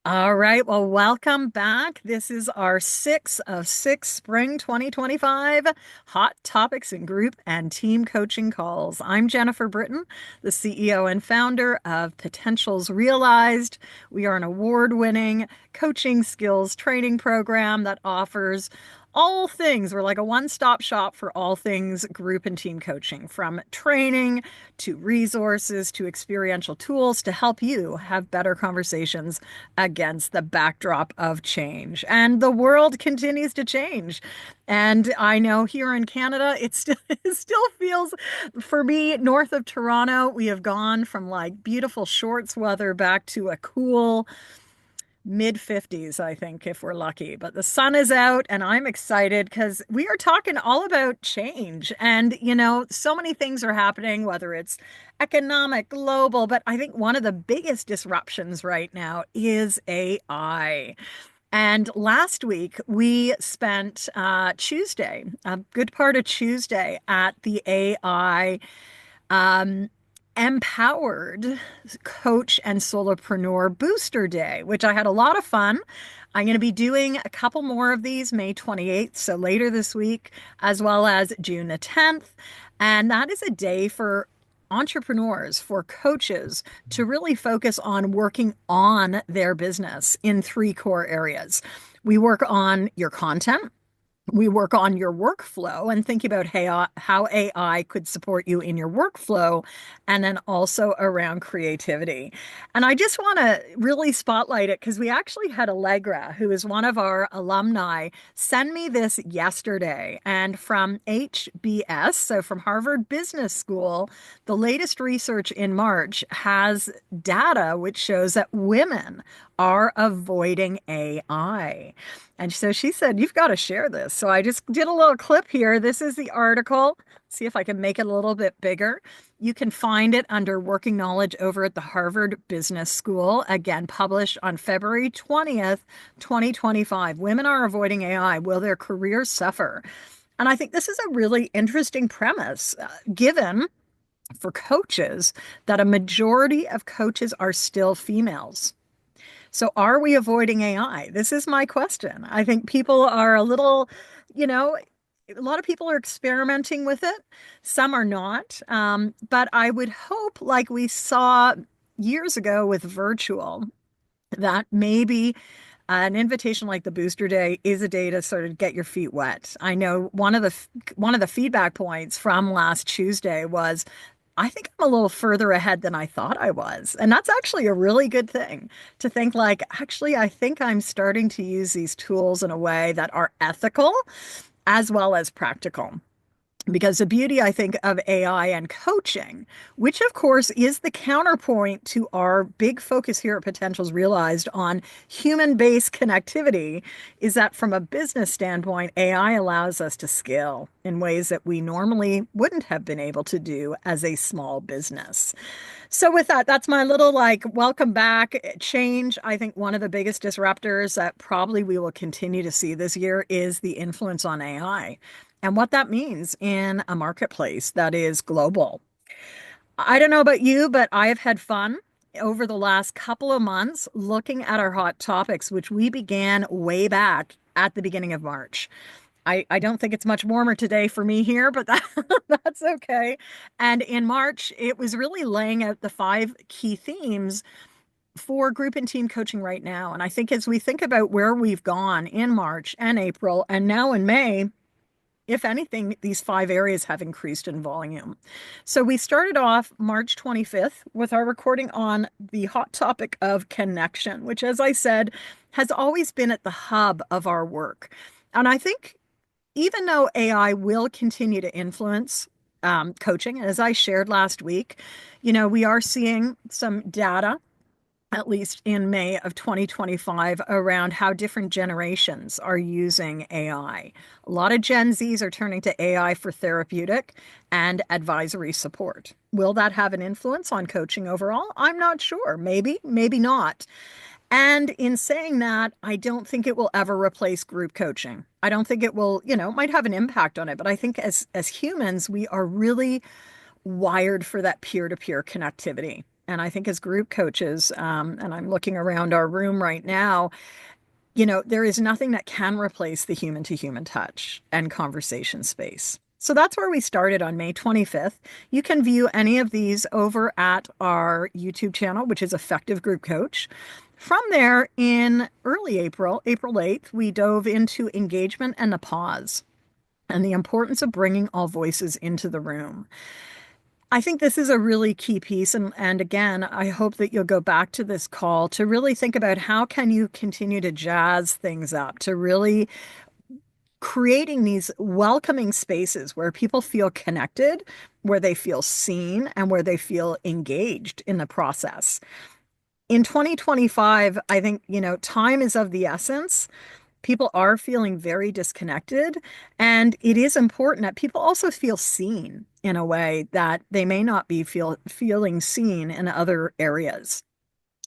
All right. Well, welcome back. This is our 6 of 6 Spring 2025 Hot Topics in Group and Team Coaching Calls. I'm Jennifer Britton, the CEO and founder of Potentials Realized. We are an award-winning coaching skills training program that offers all things. We're like a one-stop shop for all things group and team coaching, from training to resources to experiential tools to help you have better conversations against the backdrop of change. And the world continues to change. And I know here in Canada, it still feels, for me, north of Toronto, we have gone from like beautiful shorts weather back to a cool mid 50s, I think, if we're lucky. But the sun is out and I'm excited because we are talking all about change. And, so many things are happening, whether it's economic, global, but I think one of the biggest disruptions right now is AI. And last week, we spent Tuesday, a good part of Tuesday, at the AI um, Empowered Coach and Solopreneur Booster Day, which I had a lot of fun. I'm going to be doing a couple more of these May 28th, so later this week, as well as June the 10th. And that is a day for entrepreneurs, for coaches to really focus on working on their business in three core areas. We work on your content. We work on your workflow and think about how AI could support you in your workflow, and then also around creativity. And I just want to really spotlight it because we actually had Allegra, who is one of our alumni, send me this yesterday. And from HBS, so from Harvard Business School, the latest research in March has data which shows that women are avoiding AI. And so she said, "You've got to share this." So I just did a little clip here. This is the article. See if I can make it a little bit bigger. You can find it under Working Knowledge over at the Harvard Business School. Again, published on February 20th, 2025. Women are avoiding AI. Will their careers suffer? And I think this is a really interesting premise, given for coaches that a majority of coaches are still females. So are we avoiding AI? This is my question. I think people are you know, a lot of people are experimenting with it. Some are not. But I would hope, like we saw years ago with virtual, that maybe an invitation like the Booster Day is a day to sort of get your feet wet. I know one of the feedback points from last Tuesday was, I think I'm a little further ahead than I thought I was. And that's actually a really good thing, to think like, actually, I think I'm starting to use these tools in a way that are ethical as well as practical. Because the beauty, I think, of AI and coaching, which of course is the counterpoint to our big focus here at Potentials Realized on human-based connectivity, is that from a business standpoint, AI allows us to scale in ways that we normally wouldn't have been able to do as a small business. So with that, that's my little like welcome back change. I think one of the biggest disruptors that probably we will continue to see this year is the influence on AI and what that means in a marketplace that is global. I don't know about you, but I have had fun over the last couple of months looking at our hot topics, which we began way back at the beginning of March. I don't think it's much warmer today for me here, but that's okay. And in March, it was really laying out the 5 key themes for group and team coaching right now. And I think as we think about where we've gone in March and April and now in May, if anything, these 5 areas have increased in volume. So we started off March 25th with our recording on the hot topic of connection, which, as I said, has always been at the hub of our work. And I think even though AI will continue to influence coaching, as I shared last week, we are seeing some data, at least in May of 2025, around how different generations are using AI. A lot of Gen Zs are turning to AI for therapeutic and advisory support. Will that have an influence on coaching overall? I'm not sure. Maybe, maybe not. And in saying that, I don't think it will ever replace group coaching. I don't think it will, it might have an impact on it, but I think as humans, we are really wired for that peer-to-peer connectivity. and I think as group coaches, and I'm looking around our room right now, there is nothing that can replace the human to human touch and conversation space. So that's where we started on May 25th. You can view any of these over at our YouTube channel, which is Effective Group Coach. From there, in early April, April 8th, we dove into engagement and the pause and the importance of bringing all voices into the room. I think this is a really key piece. And again, I hope that you'll go back to this call to really think about how can you continue to jazz things up, to really creating these welcoming spaces where people feel connected, where they feel seen, and where they feel engaged in the process. In 2025, I think, time is of the essence. People are feeling very disconnected, and it is important that people also feel seen in a way that they may not be feeling seen in other areas.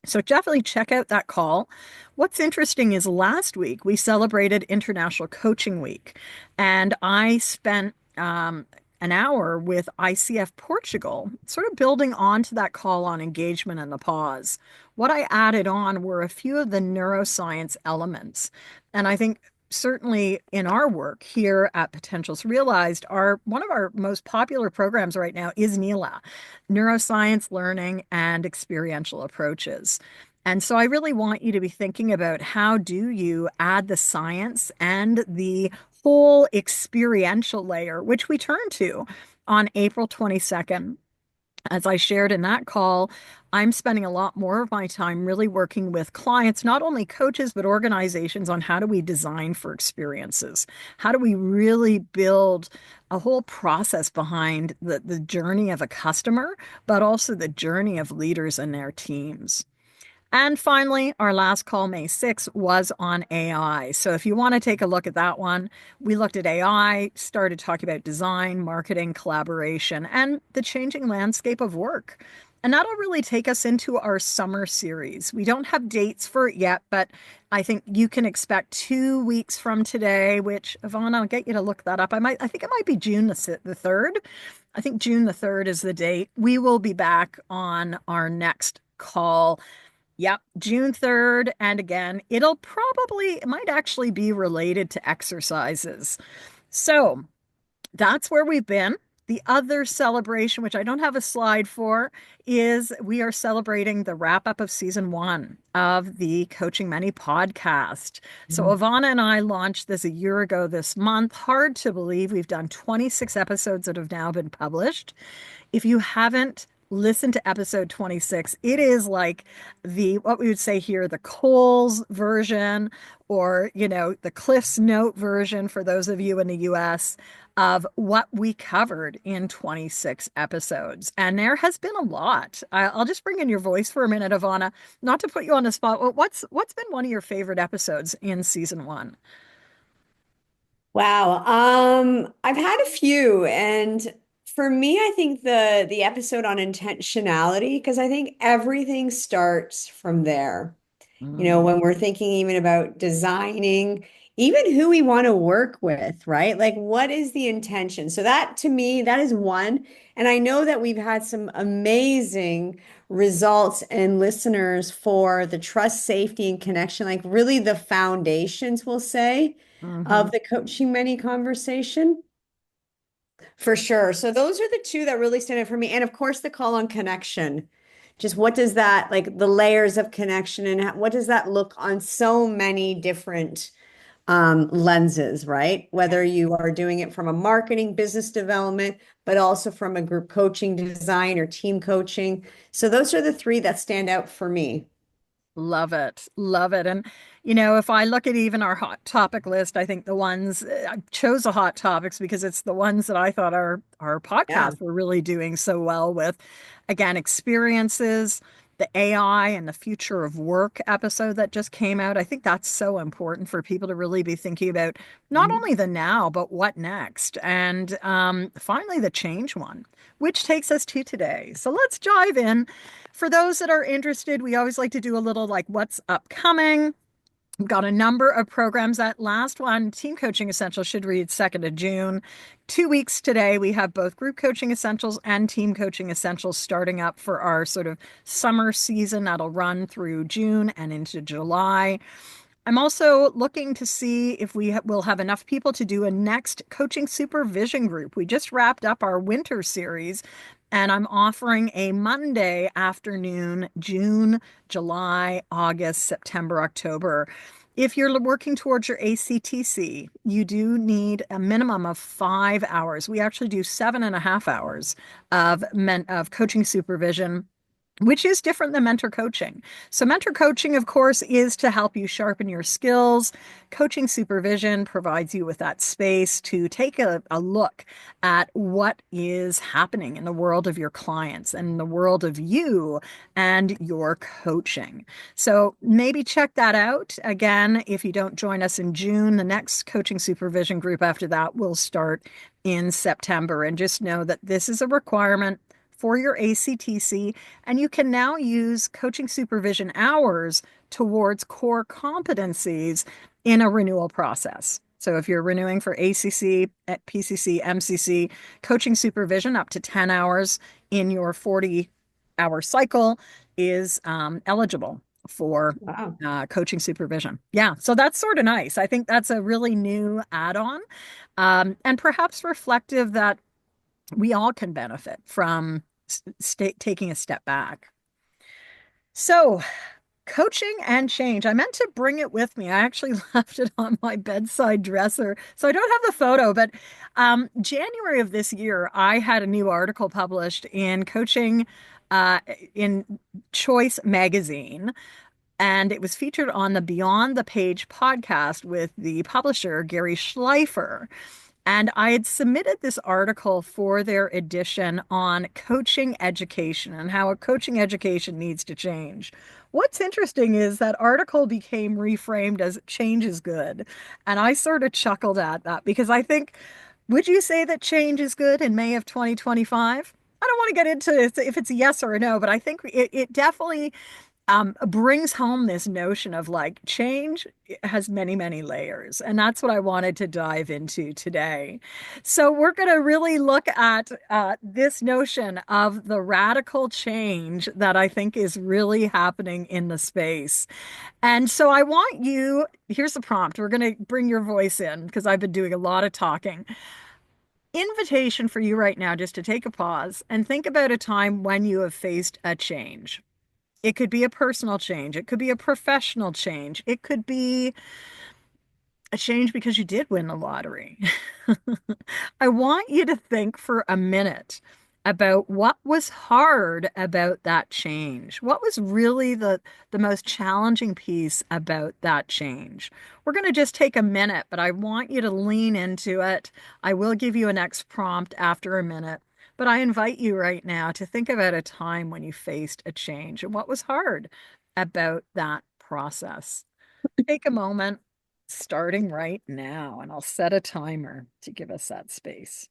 So definitely check out that call. What's interesting is last week we celebrated International Coaching Week, and I spent an hour with ICF Portugal, sort of building onto that call on engagement and the pause. What I added on were a few of the neuroscience elements. And I think certainly in our work here at Potentials Realized, one of our most popular programs right now is NELA, Neuroscience Learning and Experiential Approaches. And so I really want you to be thinking about how do you add the science and the whole experiential layer, which we turn to on April 22nd. As I shared in that call, I'm spending a lot more of my time really working with clients, not only coaches, but organizations on how do we design for experiences? How do we really build a whole process behind the journey of a customer, but also the journey of leaders and their teams? And finally, our last call, May 6th, was on AI. So if you want to take a look at that one, we looked at AI, started talking about design, marketing, collaboration, and the changing landscape of work. And that'll really take us into our summer series. We don't have dates for it yet, but I think you can expect 2 weeks from today, which, Yvonne, I'll get you to look that up. I think it might be June the 3rd. I think June the 3rd is the date. We will be back on our next call. Yep, June 3rd. And again, it might actually be related to exercises. So that's where we've been. The other celebration, which I don't have a slide for, is we are celebrating the wrap up of season 1 of the Coaching Many podcast. So Ivana and I launched this a year ago this month. Hard to believe we've done 26 episodes that have now been published. If you haven't listened to episode 26, it is like what we would say here, the Coles version, or, the Cliff's Note version for those of you in the US of what we covered in 26 episodes. And there has been a lot. I'll just bring in your voice for a minute, Ivana, not to put you on the spot. What's been one of your favorite episodes in season 1? Wow. I've had a few, and for me, I think the episode on intentionality, because I think everything starts from there. Mm. When we're thinking even about designing, even who we want to work with, right? Like, what is the intention? So that to me, that is one. And I know that we've had some amazing results and listeners for the trust, safety, and connection, like really the foundations, we'll say, Hmm. of the coaching many conversation. For sure. So those are the two that really stand out for me. And of course, the call on connection. Just what does that, like the layers of connection, and what does that look on so many different lenses, right? Whether you are doing it from a marketing, business development, but also from a group coaching, design, or team coaching. So those are the three that stand out for me. Love it. Love it. And, if I look at even our hot topic list, I think I chose the hot topics because it's the ones that I thought our Yeah. podcast were really doing so well with. Again, experiences, the AI and the future of work episode that just came out. I think that's so important for people to really be thinking about not Mhm. only the now, but what next. And finally, the change one, which takes us to today. So let's dive in. For those that are interested, we always like to do a little like what's upcoming. We've got a number of programs. That last one, Team Coaching Essentials, should read 2nd of June. 2 weeks today, we have both Group Coaching Essentials and Team Coaching Essentials starting up for our sort of summer season that'll run through June and into July. I'm also looking to see if will have enough people to do a next coaching supervision group. We just wrapped up our winter series, and I'm offering a Monday afternoon, June, July, August, September, October. If you're working towards your ACTC, you do need a minimum of 5 hours. We actually do 7.5 hours of coaching supervision, which is different than mentor coaching. So, mentor coaching, of course, is to help you sharpen your skills. Coaching supervision provides you with that space to take a look at what is happening in the world of your clients and in the world of you and your coaching. So, maybe check that out. Again, if you don't join us in June, the next coaching supervision group after that will start in September. And just know that this is a requirement for your ACTC, and you can now use coaching supervision hours towards core competencies in a renewal process. So if you're renewing for ACC, PCC, MCC, coaching supervision up to 10 hours in your 40-hour cycle is eligible for Wow. coaching supervision. Yeah, so that's sort of nice. I think that's a really new add-on, and perhaps reflective that we all can benefit from taking a step back. So, coaching and change. I meant to bring it with me. I actually left it on my bedside dresser. So I don't have the photo, but January of this year, I had a new article published in Coaching in Choice magazine. And it was featured on the Beyond the Page podcast with the publisher, Gary Schleifer. And I had submitted this article for their edition on coaching education and how a coaching education needs to change. What's interesting is that article became reframed as change is good. And I sort of chuckled at that because I think, would you say that change is good in May of 2025? I don't want to get into if it's a yes or a no, but I think it definitely brings home this notion of like change has many, many layers. And that's what I wanted to dive into today. So we're going to really look at this notion of the radical change that I think is really happening in the space. And so I want you, here's the prompt. We're going to bring your voice in because I've been doing a lot of talking. Invitation for you right now just to take a pause and think about a time when you have faced a change. It could be a personal change. It could be a professional change. It could be a change because you did win the lottery. I want you to think for a minute about what was hard about that change. What was really the most challenging piece about that change? We're going to just take a minute, but I want you to lean into it. I will give you a next prompt after a minute, but I invite you right now to think about a time when you faced a change and what was hard about that process. Take a moment starting right now, and I'll set a timer to give us that space.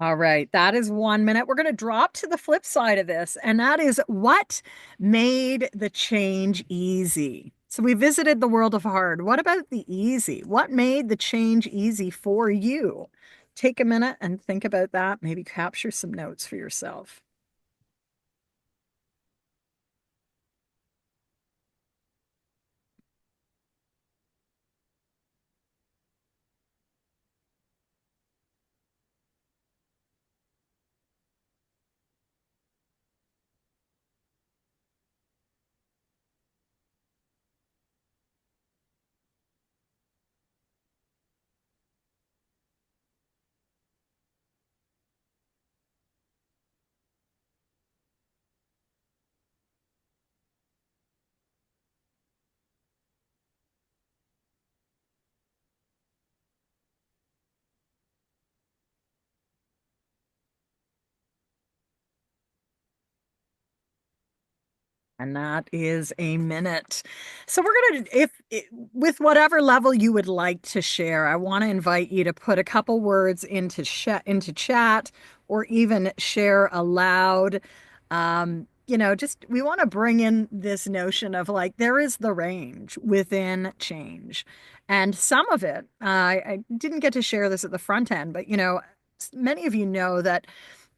All right, that is 1 minute. We're going to drop to the flip side of this, and that is what made the change easy. So we visited the world of hard. What about the easy? What made the change easy for you? Take a minute and think about that. Maybe capture some notes for yourself. And that is a minute. So we're going to, with whatever level you would like to share, I want to invite you to put a couple words into chat or even share aloud. Just we want to bring in this notion of like there is the range within change. And some of it, I didn't get to share this at the front end, but many of you know that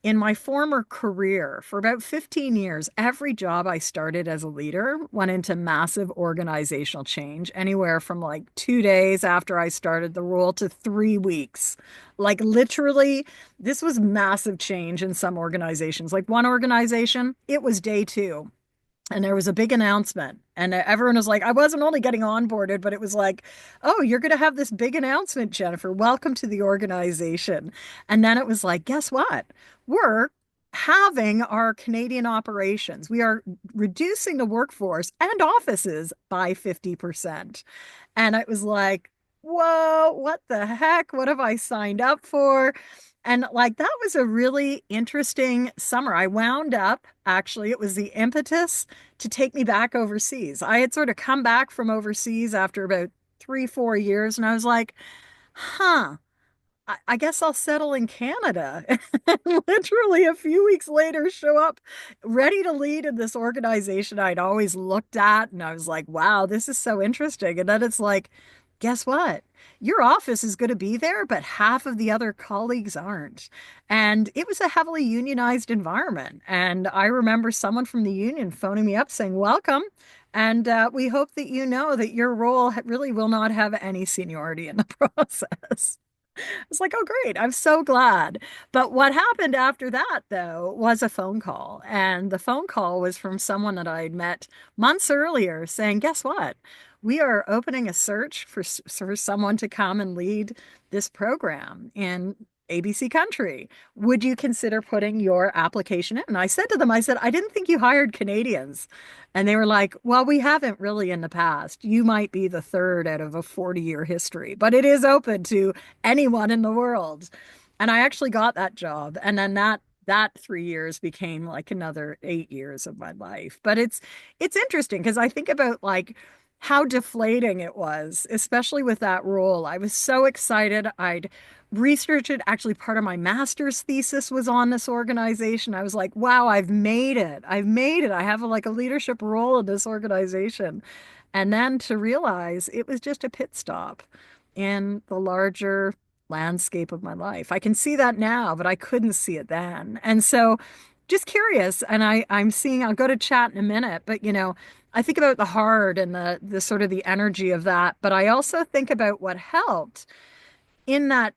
in my former career, for about 15 years, every job I started as a leader went into massive organizational change, anywhere from like 2 days after I started the role to 3 weeks. Like literally, this was massive change in some organizations. Like one organization, it was day two. And there was a big announcement, and everyone was like, I wasn't only getting onboarded, but it was like, oh, you're going to have this big announcement, Jennifer. Welcome to the organization. And then it was like, guess what? We're having our Canadian operations. We are reducing the workforce and offices by 50%. And it was like, whoa, what the heck? What have I signed up for? And like that was a really interesting summer. I wound up, actually, it was the impetus to take me back overseas. I had sort of come back from overseas after about 3, 4 years, and I was like, huh. I guess I'll settle in Canada. And literally a few weeks later, show up ready to lead in this organization I'd always looked at. And I was like, wow, this is so interesting. And then it's like, guess what? Your office is going to be there, but half of the other colleagues aren't. And it was a heavily unionized environment. And I remember someone from the union phoning me up saying, welcome. And we hope that you know that your role really will not have any seniority in the process. It's like, oh, great. I'm so glad. But what happened after that, though, was a phone call. And the phone call was from someone that I'd met months earlier saying, guess what? We are opening a search for someone to come and lead this program in ABC country. Would you consider putting your application in? And I said to them, I said, I didn't think you hired Canadians. And they were like, well, we haven't really in the past. You might be the third out of a 40-year history, but it is open to anyone in the world. And I actually got that job. And then that 3 years became like another 8 years of my life. But it's interesting because I think about like how deflating it was, especially with that role. I was so excited. I'd researched it. Actually, part of my master's thesis was on this organization. I was like, wow, I've made it. I've made it. I have like a leadership role in this organization. And then to realize it was just a pit stop in the larger landscape of my life. I can see that now, but I couldn't see it then. And so just curious, and I'm seeing, I'll go to chat in a minute, but I think about the hard and the sort of the energy of that, but I also think about what helped in that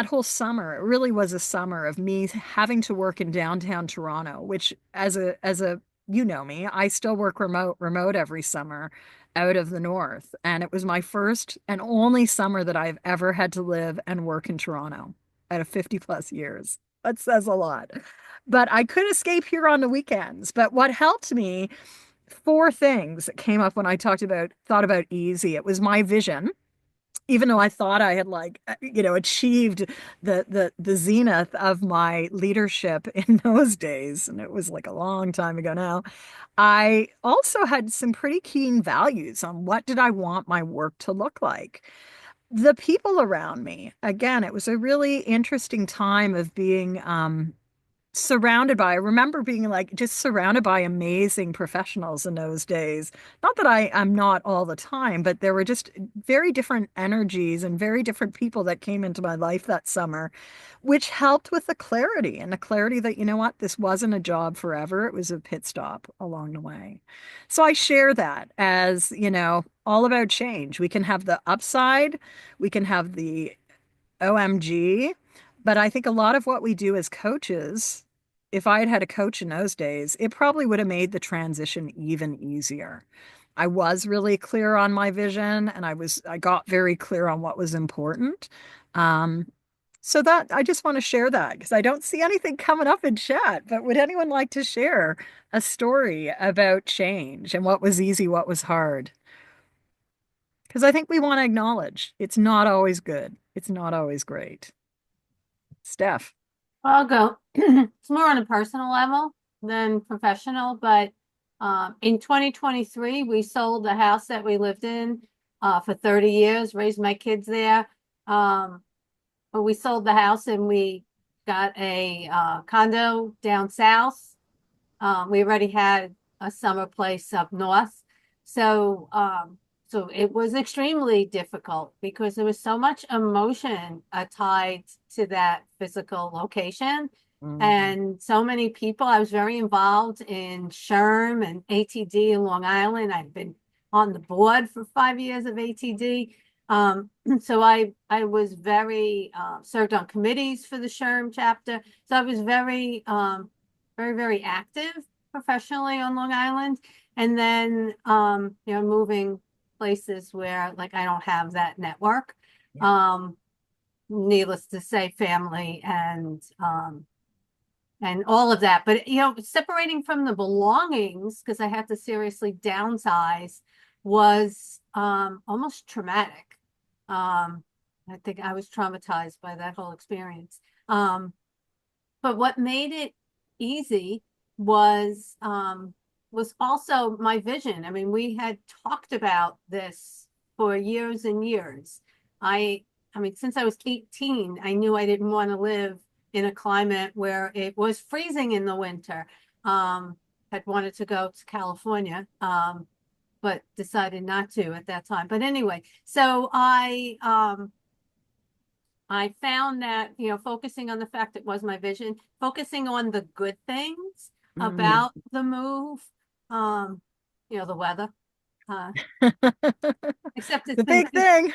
whole summer. It really was a summer of me having to work in downtown Toronto, which as a you know me, I still work remote every summer out of the north. And it was my first and only summer that I've ever had to live and work in Toronto out of 50 plus years. That says a lot. But I could escape here on the weekends. But what helped me, four things that came up when I thought about easy. It was my vision, even though I thought I had like achieved the zenith of my leadership in those days, and it was like a long time ago now. I also had some pretty keen values on what did I want my work to look like. The people around me, again, it was a really interesting time of being I remember being like just surrounded by amazing professionals in those days. Not that I'm not all the time, but there were just very different energies and very different people that came into my life that summer, which helped with the clarity that, you know what, this wasn't a job forever. It was a pit stop along the way. So I share that as, all about change. We can have the upside, we can have the OMG. But I think a lot of what we do as coaches, if I had had a coach in those days, it probably would have made the transition even easier. I was really clear on my vision and I got very clear on what was important. Um, so that I just want to share that because I don't see anything coming up in chat, but would anyone like to share a story about change and what was easy, what was hard? Because I think we want to acknowledge it's not always good. It's not always great. Steph. I'll go. It's more on a personal level than professional, but In 2023, we sold the house that we lived in for 30 years, raised my kids there. Um, but we sold the house and we got a condo down south. We already had a summer place up north. So, so it was extremely difficult because there was so much emotion tied to that physical location. Mhm. And so many people, I was very involved in SHRM and ATD in Long Island. I've been on the board for 5 years of ATD. So I was very served on committees for the SHRM chapter. So I was very active professionally on Long Island. And then, moving places where like I don't have that network. Yeah. Um, Needless to say, family and all of that. But separating from the belongings because I had to seriously downsize was almost traumatic. I think I was traumatized by that whole experience. Um, but what made it easy was was also my vision. I mean, we had talked about this for years and years. I I mean, since I was 18, I knew I didn't want to live in a climate where it was freezing in the winter. Had wanted to go to California, but decided not to at that time. But anyway, so I found that, focusing on the fact it was my vision, focusing on the good things Mm. about the move, um, the weather. Uh, Except it's The been big thing.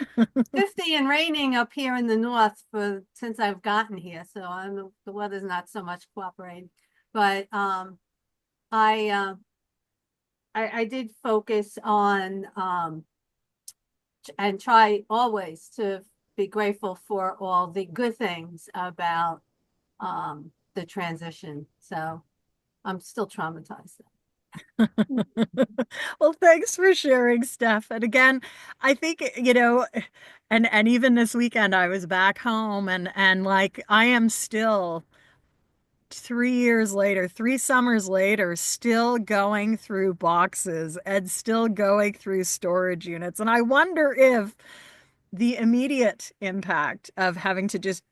50 and raining up here in the north for since I've gotten here, so the weather's not so much cooperating. But I, uh, I did focus on and try always to be grateful for all the good things about the transition. So I'm still traumatized. Well, thanks for sharing, Steph. And again, I think, and even this weekend I was back home and like I am still 3 years later, 3 summers later, still going through boxes and still going through storage units. And I wonder if the immediate impact of having to just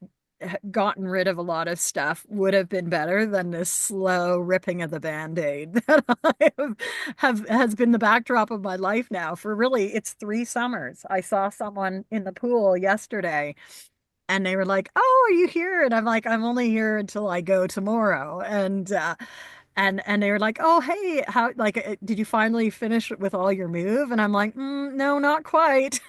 gotten rid of a lot of stuff would have been better than this slow ripping of the band-aid that I have has been the backdrop of my life now for really it's 3 summers. I saw someone in the pool yesterday and they were like, "Oh, are you here?" And I'm like, "I'm only here until I go tomorrow." And they were like, "Oh, hey, how like did you finally finish with all your move?" And I'm like, "No, not quite,"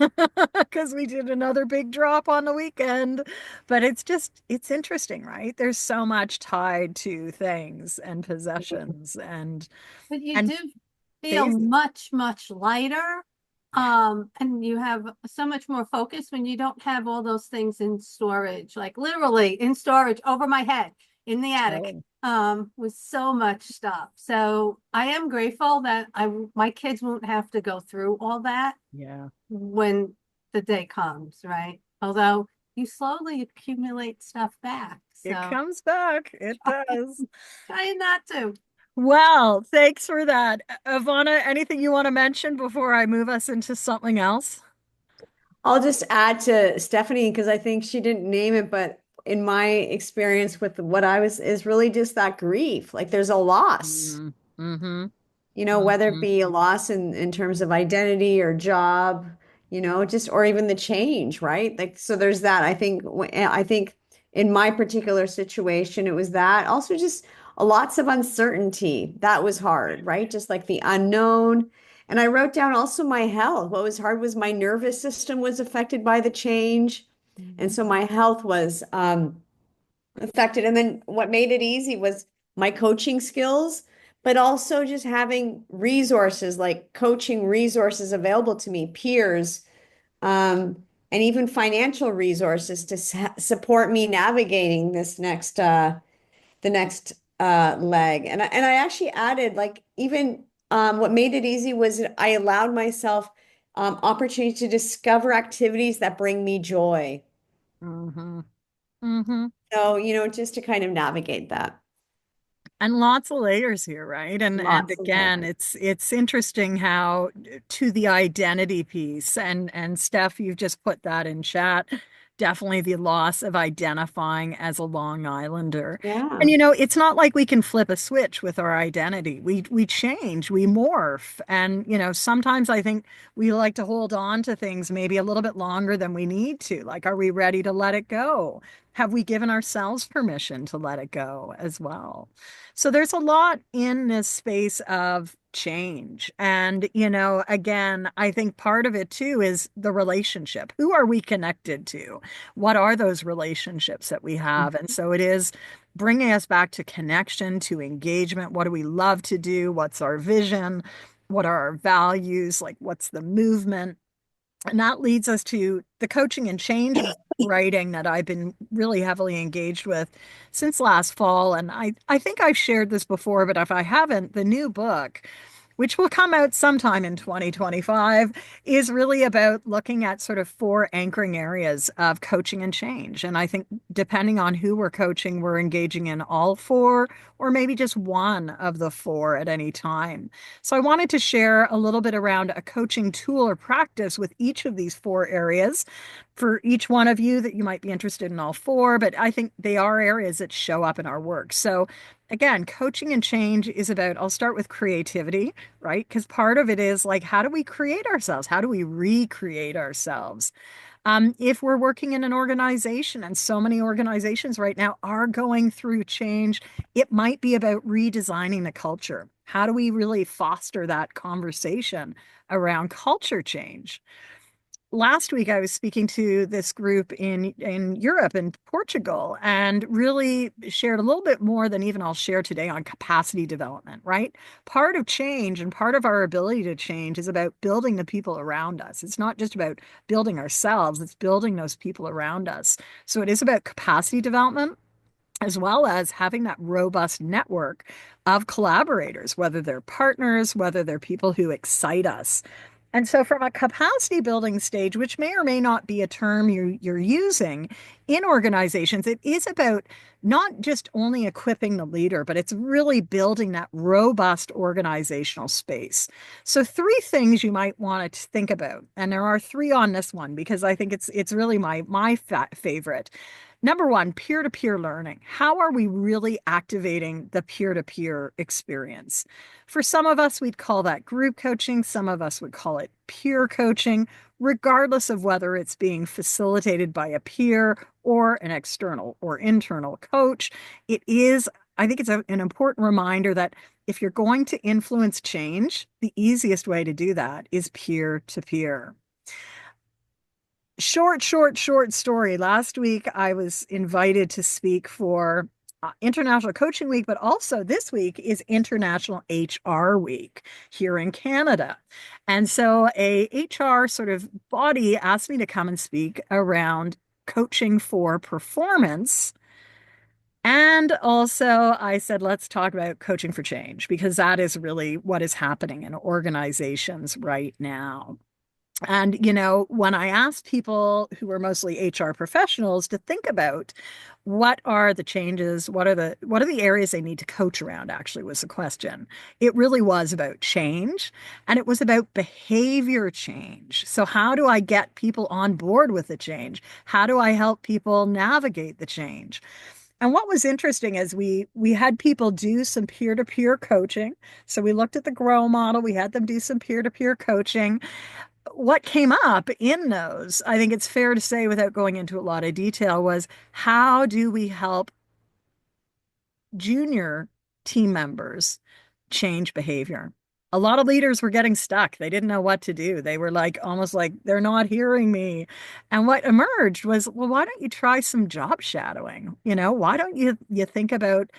because we did another big drop on the weekend. But it's interesting, right? There's so much tied to things and possessions But you and do feel phases. much, much lighter. Yeah, And you have so much more focus when you don't have all those things in storage, like literally in storage over my head in the attic, totally. with so much stuff. So I am grateful that my kids won't have to go through all that Yeah, when the day comes, right? Although you slowly accumulate stuff back. it So comes back. It does. trying not to. Well, thanks for that. Ivana, anything you want to mention before I move us into something else? I'll just add to Stephanie because I think she didn't name it, but in my experience with what I was is really just that grief. Like there's a loss, Mm, mm-hmm. whether it Mm-hmm. be a loss in terms of identity or job, just or even the change, right? Like so there's that. I think in my particular situation, it was that. Also just lots of uncertainty. That was hard, right? Just like the unknown. And I wrote down also my health. What was hard was my nervous system was affected by the change. And so my health was affected. And then what made it easy was my coaching skills, but also just having resources like coaching resources available to me, peers, and even financial resources to support me navigating this next the next leg. And I actually added like even what made it easy was I allowed myself opportunity to discover activities that bring me joy. Mm-hmm. Mm-hmm. So, just to kind of navigate that. And lots of layers here, right? And Lots of again, layers. it's interesting how to the identity piece, and Steph, you've just put that in chat. Definitely the loss of identifying as a Long Islander. And Yeah. it's not like we can flip a switch with our identity. We change, we morph. And sometimes I think we like to hold on to things maybe a little bit longer than we need to. Like, are we ready to let it go? Have we given ourselves permission to let it go as well? So there's a lot in this space of change. And, again, I think part of it too is the relationship. Who are we connected to? What are those relationships that we have? And so it is bringing us back to connection, to engagement. What do we love to do? What's our vision? What are our values? Like, what's the movement? And that leads us to the coaching and change writing that I've been really heavily engaged with since last fall. And I think I've shared this before, but if I haven't, the new book, which will come out sometime in 2025, is really about looking at sort of four anchoring areas of coaching and change. And I think depending on who we're coaching, we're engaging in all four, or maybe just one of the four at any time. So I wanted to share a little bit around a coaching tool or practice with each of these four areas for each one of you that you might be interested in all four, but I think they are areas that show up in our work. So again, coaching and change is about, I'll start with creativity, right? Because part of it is like, how do we create ourselves? How do we recreate ourselves? If we're working in an organization, and so many organizations right now are going through change, it might be about redesigning the culture. How do we really foster that conversation around culture change? Last week I was speaking to this group in Europe and Portugal, and really shared a little bit more than even I'll share today on capacity development, right? Part of change and part of our ability to change is about building the people around us. It's not just about building ourselves, it's building those people around us. So it is about capacity development as well as having that robust network of collaborators, whether they're partners, whether they're people who excite us. And so, from a capacity building stage, which may or may not be a term you're using in organizations, it is about not just only equipping the leader, but it's really building that robust organizational space. So, three things you might want to think about, and there are three on this one because I think it's really my favorite. Number one, peer-to-peer learning. How are we really activating the peer-to-peer experience? For some of us, we'd call that group coaching. Some of us would call it peer coaching, regardless of whether it's being facilitated by a peer or an external or internal coach. I think it's an important reminder that if you're going to influence change, the easiest way to do that is peer to peer. Short story. Last week, I was invited to speak for International Coaching Week, but also this week is International HR Week here in Canada. And so a HR sort of body asked me to come and speak around coaching for performance. And also, I said, let's talk about coaching for change, because that is really what is happening in organizations right now. And, when I asked people who were mostly HR professionals to think about what are the changes, what are the areas they need to coach around, actually was the question. It really was about change, and it was about behavior change. So how do I get people on board with the change? How do I help people navigate the change? And what was interesting is we had people do some peer-to-peer coaching. So we looked at the GROW model, we had them do some peer-to-peer coaching. What came up in those, I think it's fair to say without going into a lot of detail, was how do we help junior team members change behavior? A lot of leaders were getting stuck. They didn't know what to do. They were like, almost like, they're not hearing me. And what emerged was, well, why don't you try some job shadowing? Why don't you think about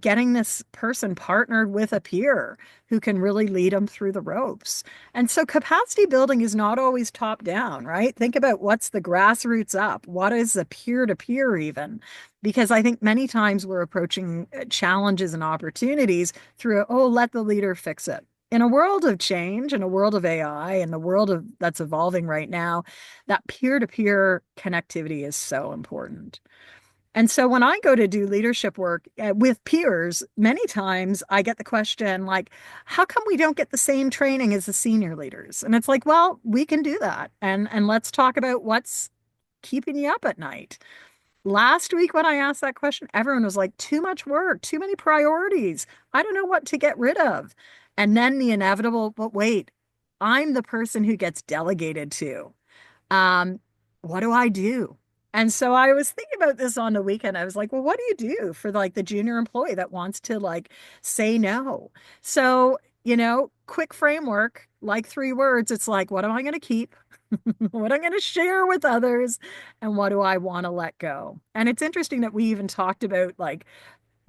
getting this person partnered with a peer who can really lead them through the ropes? And so capacity building is not always top down, right? Think about what's the grassroots up. What is the peer to peer even? Because I think many times we're approaching challenges and opportunities through, oh, let the leader fix it. In a world of change, in a world of AI, in the world that's evolving right now, that peer-to-peer connectivity is so important. And so when I go to do leadership work with peers, many times I get the question like, how come we don't get the same training as the senior leaders? And it's like, well, we can do that. And let's talk about what's keeping you up at night. Last week when I asked that question, everyone was like, too much work, too many priorities. I don't know what to get rid of. And then the inevitable, but wait, I'm the person who gets delegated to. Um, what do I do? And so I was thinking about this on the weekend. I was like, well, what do you do for like the junior employee that wants to like say no? So, quick framework, like 3 words. It's like, what am I going to keep? What I'm going to share with others? And what do I want to let go? And it's interesting that we even talked about like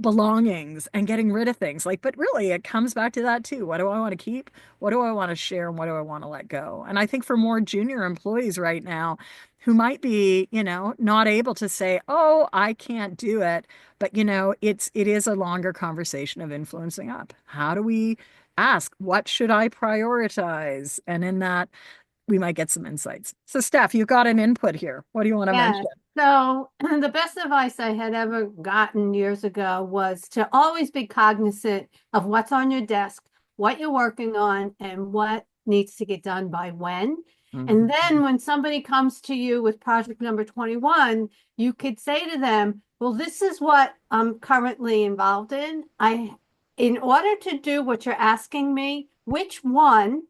belongings and getting rid of things. Like, but really, it comes back to that too. What do I want to keep? What do I want to share? And what do I want to let go? And I think for more junior employees right now who might be, not able to say, oh, I can't do it. But, it is a longer conversation of influencing up. How do we ask, what should I prioritize? And in that, we might get some insights. So, Steph, you've got an input here. What do you want to Yeah. mention? So the best advice I had ever gotten years ago was to always be cognizant of what's on your desk, what you're working on, and what needs to get done by when. And Mhm. then when somebody comes to you with project number 21, you could say to them, well, this is what I'm currently involved in. In order to do what you're asking me, which one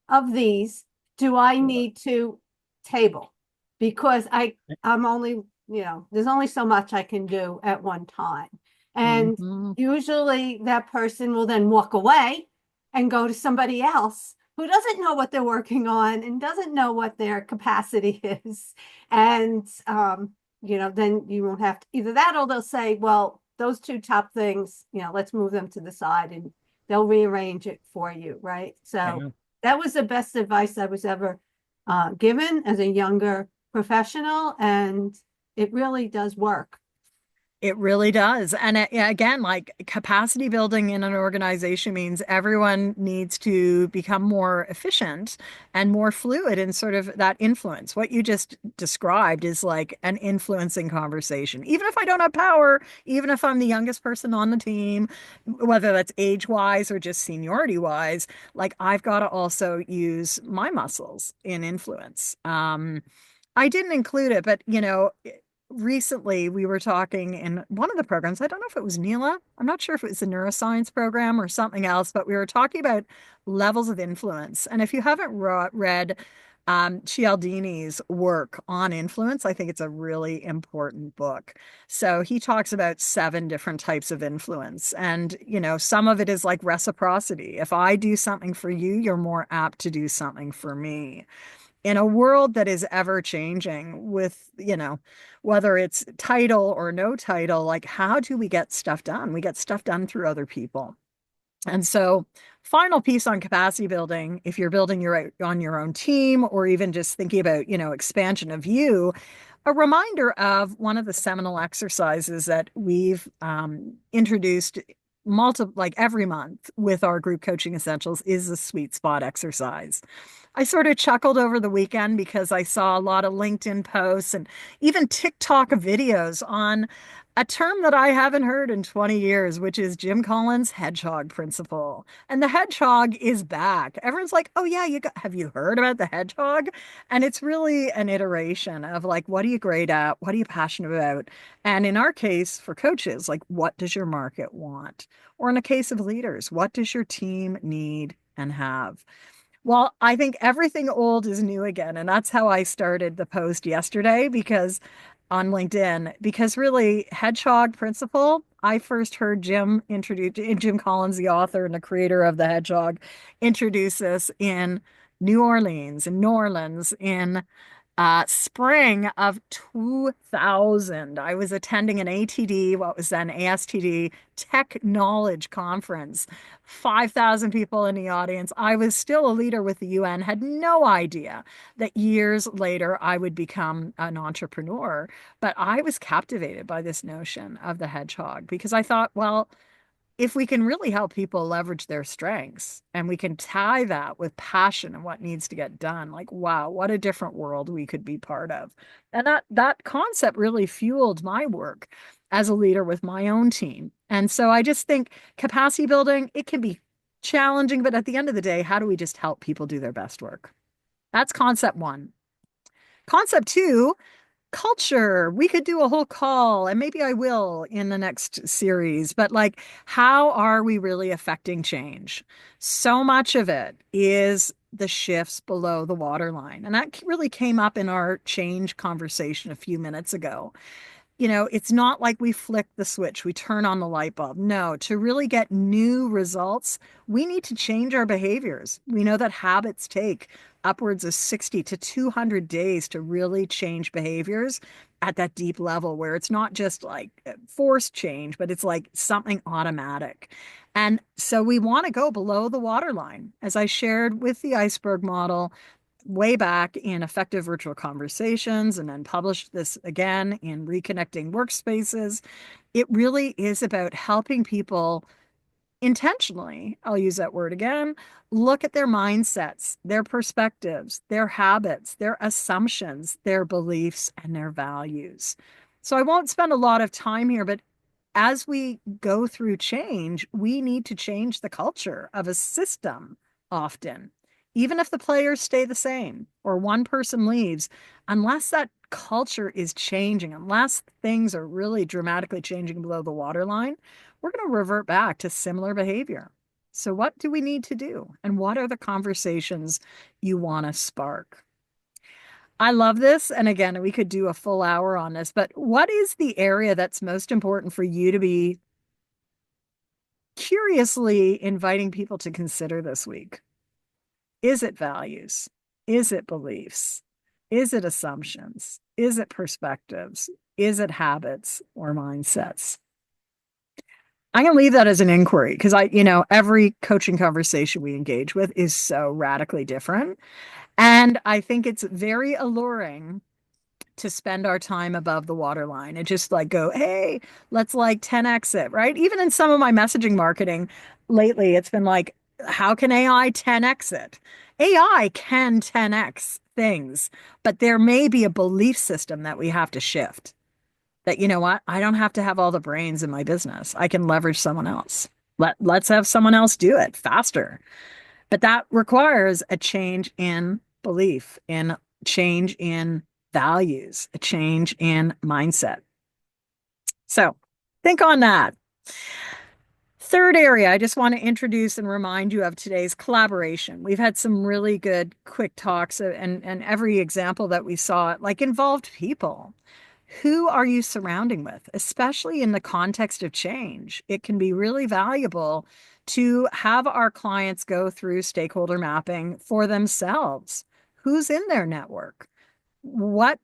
of these do I need to table? Because I'm only, there's only so much I can do at one time. And Mhm. usually that person will then walk away and go to somebody else who doesn't know what they're working on and doesn't know what their capacity is. And then you won't have to either that or they'll say, well, those two top things, let's move them to the side and they'll rearrange it for you, right? So Yeah. that was the best advice I was ever given as a younger professional, and it really does work. It really does. And yeah, again, like capacity building in an organization means everyone needs to become more efficient and more fluid in sort of that influence. What you just described is like an influencing conversation. Even if I don't have power, even if I'm the youngest person on the team, whether that's age wise or just seniority wise, like I've got to also use my muscles in influence. I didn't include it, but recently we were talking in one of the programs. I don't know if it was Neela. I'm not sure if it was a neuroscience program or something else, but we were talking about levels of influence. And if you haven't read Cialdini's work on influence, I think it's a really important book. So he talks about 7 different types of influence. And, some of it is like reciprocity. If I do something for you, you're more apt to do something for me in a world that is ever changing with, whether it's title or no title, like how do we get stuff done? We get stuff done through other people. And so, final piece on capacity building, if you're building on your own team or even just thinking about, expansion of you, a reminder of one of the seminal exercises that we've introduced like every month with our group coaching essentials is the sweet spot exercise. I sort of chuckled over the weekend because I saw a lot of LinkedIn posts and even TikTok videos on a term that I haven't heard in 20 years, which is Jim Collins' hedgehog principle. And the hedgehog is back. Everyone's like, "Oh yeah, have you heard about the hedgehog?" And it's really an iteration of like, what are you great at? What are you passionate about? And in our case, for coaches, like, what does your market want? Or in a case of leaders, what does your team need and have? Well, I think everything old is new again. And that's how I started the post yesterday because on LinkedIn, because really, Hedgehog Principle, I first heard Jim Collins, the author and the creator of the Hedgehog, introduce this in New Orleans in spring of 2000. I was attending an ATD, what was then ASTD Tech Knowledge Conference. 5,000 people in the audience. I was still a leader with the UN, had no idea that years later I would become an entrepreneur. But I was captivated by this notion of the hedgehog because I thought, well, if we can really help people leverage their strengths and we can tie that with passion and what needs to get done, like, wow, what a different world we could be part of. And that concept really fueled my work as a leader with my own team. And so I just think capacity building, it can be challenging, but at the end of the day, how do we just help people do their best work? That's concept one. Concept two, culture. We could do a whole call, and maybe I will in the next series, but like, how are we really affecting change? So much of it is the shifts below the waterline. And that really came up in our change conversation a few minutes ago. It's not like we flick the switch, we turn on the light bulb. No, to really get new results, we need to change our behaviors. We know that habits take upwards of 60 to 200 days to really change behaviors at that deep level where it's not just like forced change, but it's like something automatic. And so we want to go below the waterline. As I shared with the iceberg model, way back in Effective Virtual Conversations and then published this again in Reconnecting Workspaces. It really is about helping people intentionally, I'll use that word again, look at their mindsets, their perspectives, their habits, their assumptions, their beliefs, and their values. So I won't spend a lot of time here, but as we go through change, we need to change the culture of a system often. Even if the players stay the same or one person leaves, unless that culture is changing, unless things are really dramatically changing below the waterline, we're going to revert back to similar behavior. So, what do we need to do? And what are the conversations you want to spark? I love this. And again, we could do a full hour on this, but what is the area that's most important for you to be curiously inviting people to consider this week? Is it values? Is it beliefs? Is it assumptions? Is it perspectives? Is it habits or mindsets? I'm going to leave that as an inquiry because every coaching conversation we engage with is so radically different. And I think it's very alluring to spend our time above the waterline and just like go, hey, let's like 10x it, right? Even in some of my messaging marketing lately, it's been like, how can AI 10x it? AI can 10x things, but there may be a belief system that we have to shift. That, you know what? I don't have to have all the brains in my business. I can leverage someone else. Let's have someone else do it faster. But that requires a change in belief, in change in values, a change in mindset. So think on that. Third area, I just want to introduce and remind you of today's collaboration. We've had some really good quick talks and every example that we saw like involved people. Who are you surrounding with, especially in the context of change? It can be really valuable to have our clients go through stakeholder mapping for themselves. Who's in their network? What,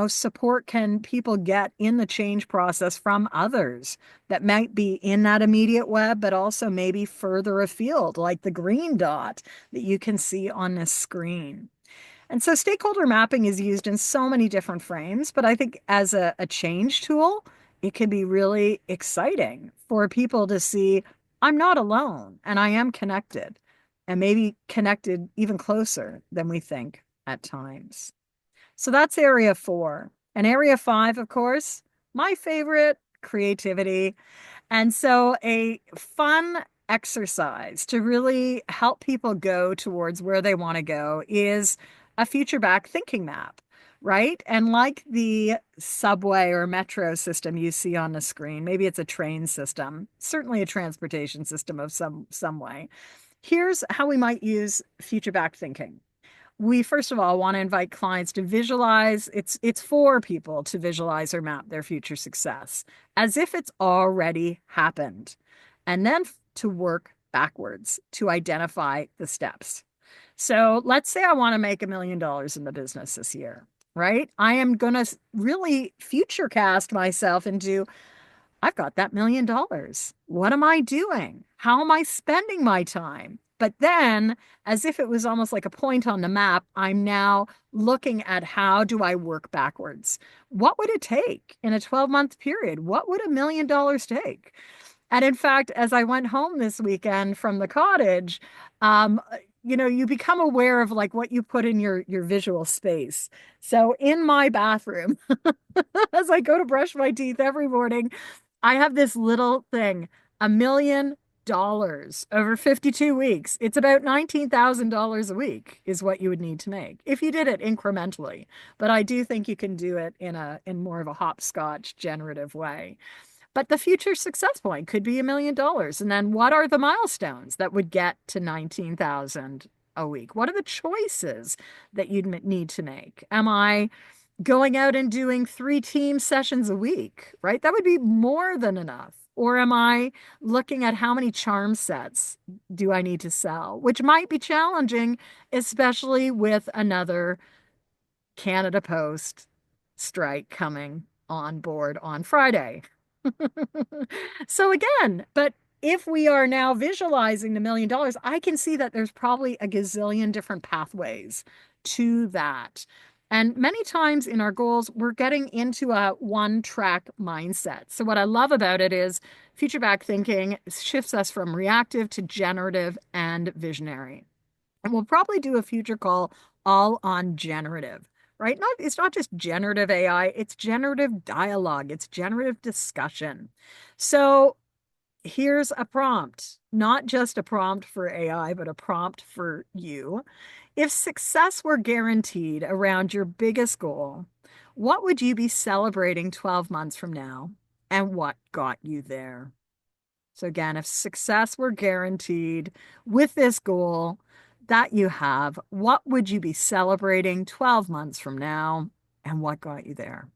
support can people get in the change process from others that might be in that immediate web, but also maybe further afield, like the green dot that you can see on this screen. And so stakeholder mapping is used in so many different frames, but I think as a change tool, it can be really exciting for people to see I'm not alone and I am connected and maybe connected even closer than we think at times. So that's area 4. And area 5, of course, my favorite, creativity. And so a fun exercise to really help people go towards where they want to go is a future back thinking map, right? And like the subway or metro system you see on the screen, maybe it's a train system, certainly a transportation system of some way. Here's how we might use future back thinking. We first of all want to invite clients to visualize. It's for people to visualize or map their future success as if it's already happened, and then to work backwards to identify the steps. So let's say I want to make $1 million in the business this year, right? I am going to really future cast myself into I've got that $1 million. What am I doing? How am I spending my time? But then, as if it was almost like a point on the map, I'm now looking at how do I work backwards? What would it take in a 12-month period? What would $1 million take? And in fact, as I went home this weekend from the cottage, um, you become aware of like what you put in your visual space. So in my bathroom, as I go to brush my teeth every morning, I have this little thing, $1 million over 52 weeks. It's about $19,000 a week is what you would need to make if you did it incrementally. But I do think you can do it in more of a hopscotch generative way. But the future success point could be $1 million. And then what are the milestones that would get to 19,000 a week? What are the choices that you'd need to make? Am I going out and doing 3 team sessions a week, right? That would be more than enough. Or am I looking at how many charm sets do I need to sell, which might be challenging, especially with another Canada Post strike coming on board on Friday. So again, but if we are now visualizing the $1 million, I can see that there's probably a gazillion different pathways to that. And many times in our goals, we're getting into a one track mindset. So, what I love about it is future back thinking shifts us from reactive to generative and visionary. And we'll probably do a future call all on generative, right? It's not just generative AI, it's generative dialogue, it's generative discussion. So here's a prompt, not just a prompt for AI, but a prompt for you. If success were guaranteed around your biggest goal, what would you be celebrating 12 months from now? And what got you there? So, again, if success were guaranteed with this goal that you have, what would you be celebrating 12 months from now? And what got you there?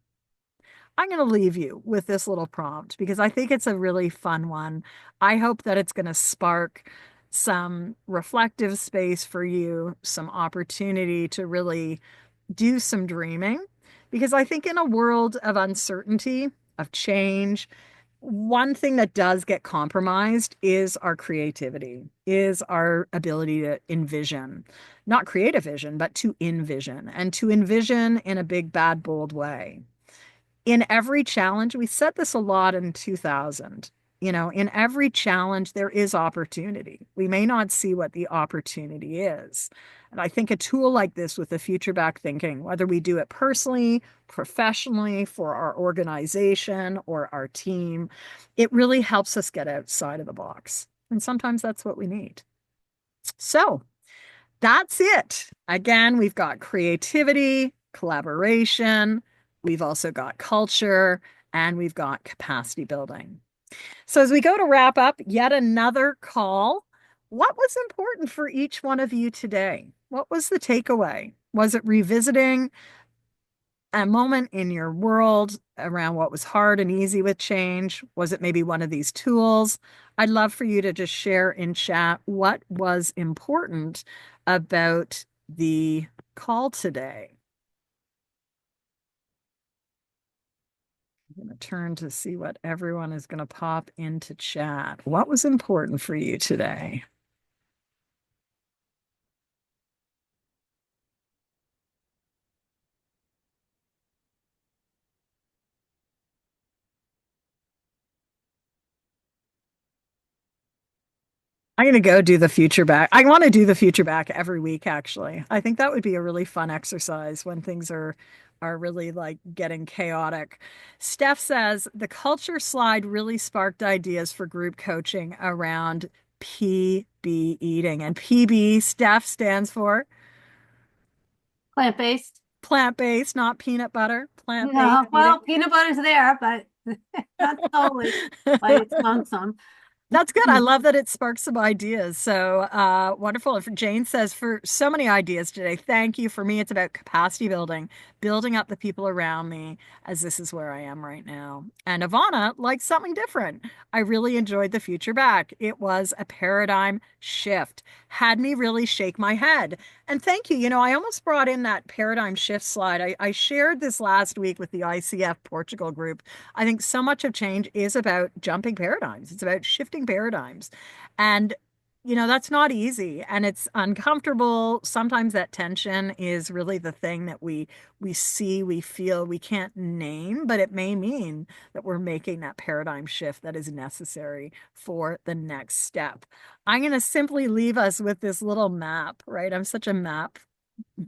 I'm going to leave you with this little prompt because I think it's a really fun one. I hope that it's going to spark some reflective space for you, some opportunity to really do some dreaming. Because I think in a world of uncertainty, of change, one thing that does get compromised is our creativity, is our ability to envision, not create a vision, but to envision and to envision in a big, bad, bold way. In every challenge, we said this a lot in 2000. In every challenge, there is opportunity. We may not see what the opportunity is. And I think a tool like this with the future back thinking, whether we do it personally, professionally, for our organization or our team, it really helps us get outside of the box. And sometimes that's what we need. So that's it. Again, we've got creativity, collaboration, we've also got culture, and we've got capacity building. So as we go to wrap up yet another call, what was important for each one of you today? What was the takeaway? Was it revisiting a moment in your world around what was hard and easy with change? Was it maybe one of these tools? I'd love for you to just share in chat what was important about the call today. I'm going to turn to see what everyone is going to pop into chat. What was important for you today? I'm going to go do the future back. I want to do the future back every week, actually. I think that would be a really fun exercise when things are really like getting chaotic. Steph says the culture slide really sparked ideas for group coaching around PB eating. And PB, Steph, stands for Plant-based. plant-based, not peanut butter, plant-based No, eating. well, peanut butter's there, but not totally, but it's on some. That's good. I love that it sparks some ideas. So wonderful. And Jane says, for so many ideas today, thank you. For me, it's about capacity building, building up the people around me, as this is where I am right now. And Ivana likes something different. I really enjoyed the future back. It was a paradigm shift, had me really shake my head. And thank you. I almost brought in that paradigm shift slide. I shared this last week with the ICF Portugal group. I think so much of change is about jumping paradigms. It's about shifting paradigms. And that's not easy and it's uncomfortable. Sometimes that tension is really the thing that we see, we feel, we can't name, but it may mean that we're making that paradigm shift that is necessary for the next step. I'm going to simply leave us with this little map, right? I'm such a map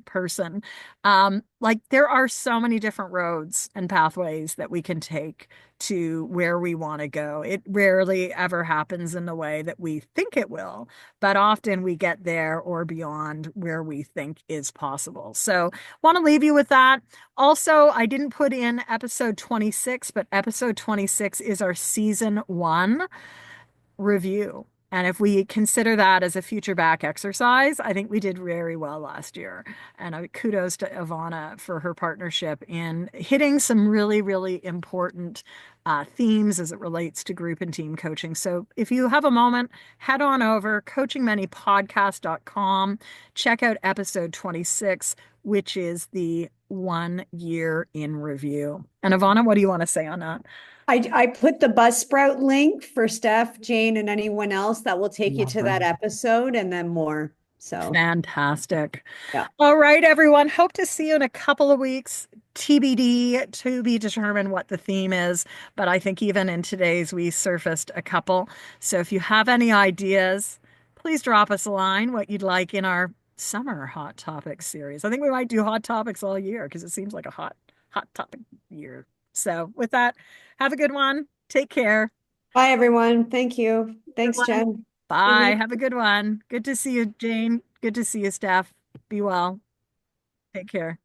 person. Like there are so many different roads and pathways that we can take to where we want to go. It rarely ever happens in the way that we think it will, but often we get there or beyond where we think is possible. So, want to leave you with that. Also, I didn't put in episode 26, but episode 26 is our season 1 review. And if we consider that as a future back exercise, I think we did very well last year. And kudos to Ivana for her partnership in hitting some really, really important themes as it relates to group and team coaching. So if you have a moment, head on over coachingmanypodcast.com, check out episode 26, which is the 1 year in review. And Ivana, what do you want to say on that? I put the Buzzsprout link for Steph, Jane, and anyone else that will take you to that Lovely. episode and then more. So, Fantastic. yeah. All right, everyone. Hope to see you in a couple of weeks. TBD, to be determined what the theme is. But I think even in today's, we surfaced a couple. So if you have any ideas, please drop us a line what you'd like in our summer Hot Topics series. I think we might do Hot Topics all year because it seems like a hot topic year. So with that, have a good one. Take care. Bye, everyone. Thank you. Thanks, Everyone. Jen. Good Bye. meeting. Have a good one. Good to see you, Jane. Good to see you, Steph. Be well. Take care.